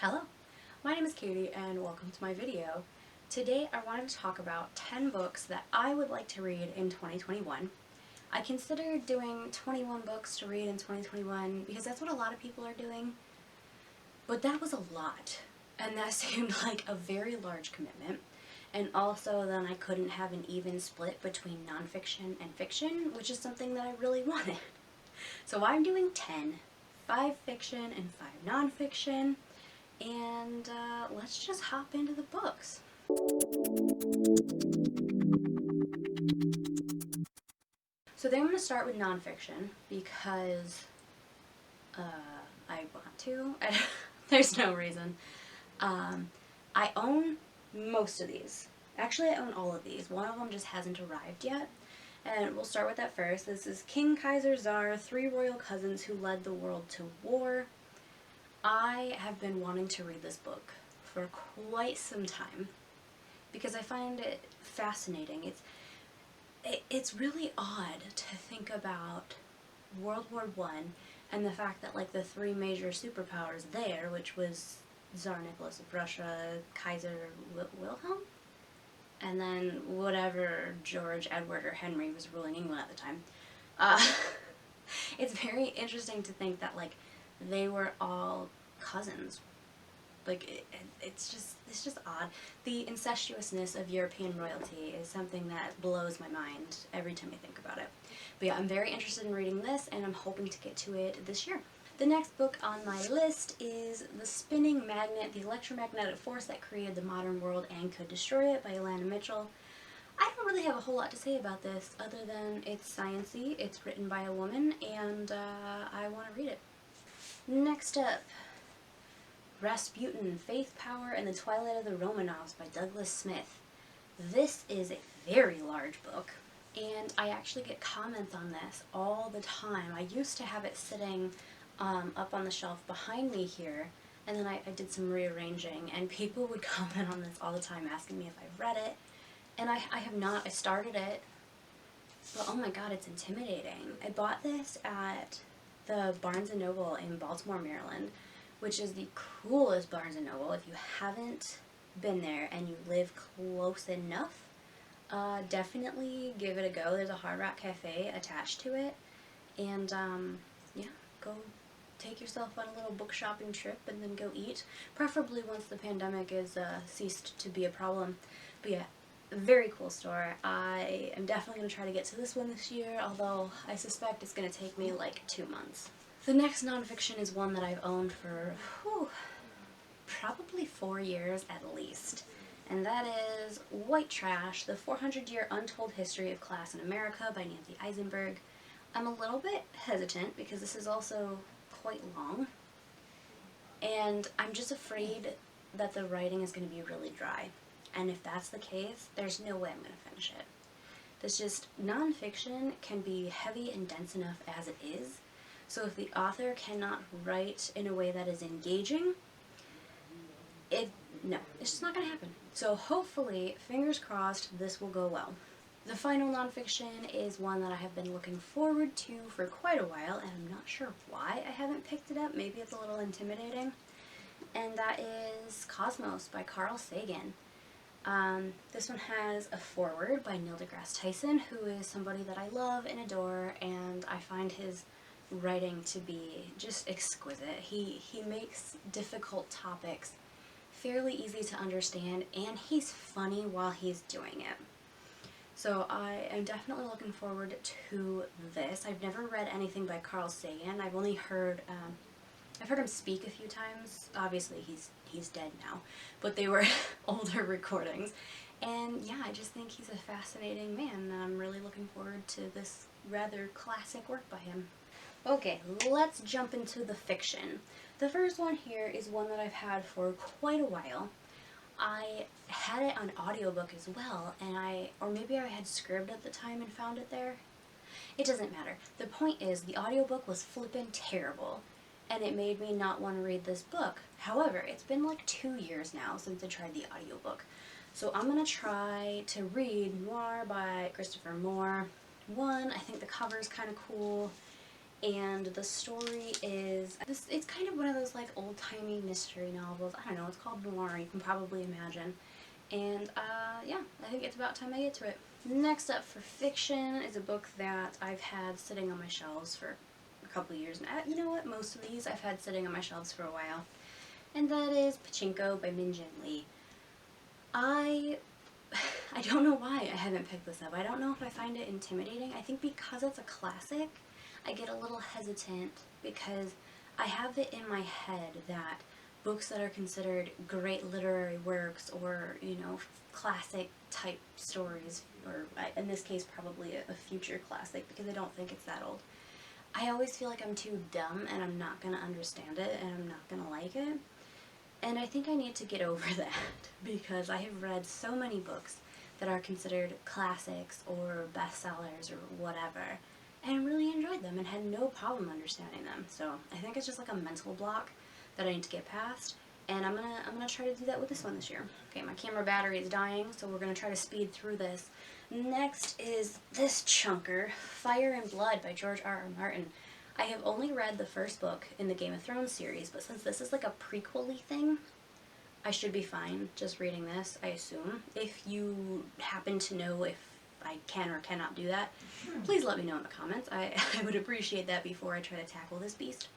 Hello, my name is Katie and welcome to my video. Today I wanted to talk about 10 books that I would like to read in 2021. I considered doing 21 books to read in 2021 because that's what a lot of people are doing, but that was a lot and that seemed like a very large commitment. And also then I couldn't have an even split between nonfiction and fiction, which is something that I really wanted. So I'm doing 10, 5 fiction and 5 nonfiction. And let's just hop into the books. So then I'm going to start with nonfiction because I want to. There's no reason. I own most of these. Actually, I own all of these. One of them just hasn't arrived yet. And we'll start with that first. This is King, Kaiser, Czar, Three Royal Cousins Who Led the World to War. I have been wanting to read this book for quite some time because I find it fascinating. It's really odd to think about World War I and the fact that like the three major superpowers there, which was Tsar Nicholas of Russia, Kaiser Wilhelm, and then whatever George, Edward, or Henry was ruling England at the time. It's very interesting to think that like they were all cousins. Like it's just odd. The incestuousness of European royalty is something that blows my mind every time I think about it. But yeah, I'm very interested in reading this and I'm hoping to get to it this year. The next book on my list is The Spinning Magnet, the Electromagnetic Force That Created the Modern World and Could Destroy It by Alana Mitchell. I don't really have a whole lot to say about this other than it's science-y, it's written by a woman, and I want to read it. Next up, Rasputin, Faith, Power, and the Twilight of the Romanovs by Douglas Smith. This is a very large book, and I actually get comments on this all the time. I used to have it sitting up on the shelf behind me here, and then I did some rearranging, and people would comment on this all the time asking me if I've read it, and I have not. I started it, but oh my god, it's intimidating. I bought this at the Barnes & Noble in Baltimore, Maryland, which is the coolest Barnes & Noble. If you haven't been there and you live close enough, definitely give it a go. There's a Hard Rock Cafe attached to it, and yeah, go take yourself on a little book shopping trip and then go eat, preferably once the pandemic is ceased to be a problem. But yeah, a very cool store. I am definitely going to try to get to this one this year, although I suspect it's going to take me like 2 months. The next nonfiction is one that I've owned for probably 4 years at least, and that is White Trash, The 400-Year Untold History of Class in America by Nancy Eisenberg. I'm a little bit hesitant because this is also quite long, and I'm just afraid that the writing is going to be really dry. And if that's the case, there's no way I'm going to finish it. This just, nonfiction can be heavy and dense enough as it is, so if the author cannot write in a way that is engaging, no, it's just not going to happen. So hopefully, fingers crossed, this will go well. The final nonfiction is one that I have been looking forward to for quite a while, and I'm not sure why I haven't picked it up. Maybe it's a little intimidating. And that is Cosmos by Carl Sagan. This one has a foreword by Neil deGrasse Tyson, who is somebody that I love and adore, and I find his writing to be just exquisite. He makes difficult topics fairly easy to understand, and he's funny while he's doing it. So I am definitely looking forward to this. I've never read anything by Carl Sagan. I've only heard I've heard him speak a few times. Obviously, he's dead now, but they were older recordings. And yeah, I just think he's a fascinating man, and I'm really looking forward to this rather classic work by him. Okay, let's jump into the fiction. The first one here is one that I've had for quite a while. I had it on audiobook as well, and or maybe I had Scribd at the time and found it there. It doesn't matter. The point is, the audiobook was flippin' terrible, and it made me not want to read this book. However, it's been like 2 years now since I tried the audiobook. So I'm going to try to read Noir by Christopher Moore. One, I think the cover's kind of cool, And the story is, it's kind of one of those like old-timey mystery novels. I don't know, it's called noir, you can probably imagine. And yeah, I think it's about time I get to it. Next up for fiction is a book that I've had sitting on my shelves for a couple years now. You know what, most of these I've had sitting on my shelves for a while. And that is Pachinko by Min Jin Lee. I don't know why I haven't picked this up. I don't know if I find it intimidating. I think because it's a classic, I get a little hesitant because I have it in my head that books that are considered great literary works or, you know, classic type stories, or in this case probably a future classic because I don't think it's that old. I always feel like I'm too dumb and I'm not going to understand it and I'm not going to like it. And I think I need to get over that because I have read so many books that are considered classics or bestsellers or whatever and really enjoyed them and had no problem understanding them. So I think it's just like a mental block that I need to get past, and I'm gonna try to do that with this one this year. Okay, my camera battery is dying, so we're gonna try to speed through this. Next is this chunker, Fire and Blood by George R.R. Martin. I have only read the first book in the Game of Thrones series, but since this is like a prequel-y thing, I should be fine just reading this, I assume. If you happen to know if I can or cannot do that, please let me know in the comments. I would appreciate that before I try to tackle this beast.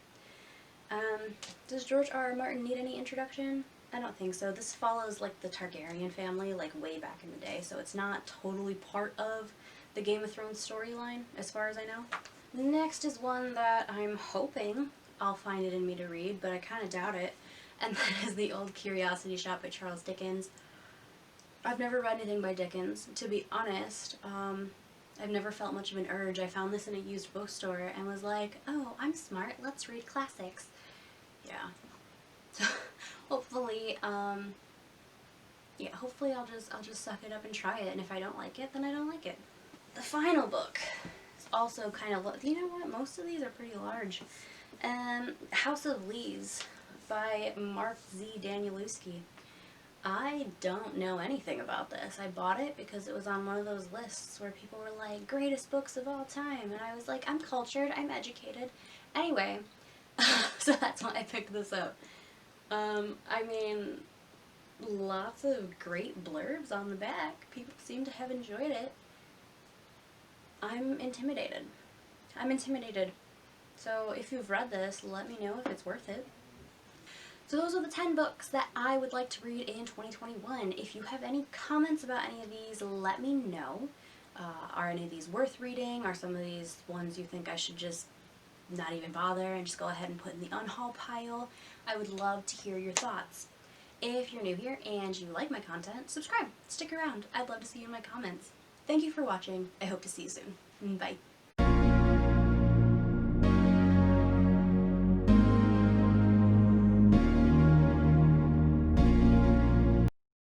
Does George R.R. Martin need any introduction? I don't think so. This follows like the Targaryen family, like way back in the day, so it's not totally part of the Game of Thrones storyline, as far as I know. Next is one that I'm hoping I'll find it in me to read, but I kind of doubt it, and that is The Old Curiosity Shop by Charles Dickens. I've never read anything by Dickens, to be honest. I've never felt much of an urge. I found this in a used bookstore and was like, oh, I'm smart, let's read classics. Yeah. So hopefully, yeah, hopefully I'll just suck it up and try it, and if I don't like it, then I don't like it. The final book is also kind of, you know what, most of these are pretty large. House of Leaves by Mark Z. Danielewski. I don't know anything about this. I bought it because it was on one of those lists where people were like, greatest books of all time, and I was like, I'm cultured, I'm educated. Anyway, so that's why I picked this up. I mean, lots of great blurbs on the back. People seem to have enjoyed it. I'm intimidated. I'm intimidated. So if you've read this, let me know if it's worth it. So those are the 10 books that I would like to read in 2021. If you have any comments about any of these, let me know. Are any of these worth reading? Are some of these ones you think I should just not even bother and just go ahead and put in the unhaul pile? I would love to hear your thoughts. If you're new here and you like my content, subscribe. Stick around. I'd love to see you in my comments. Thank you for watching. I hope to see you soon. Bye.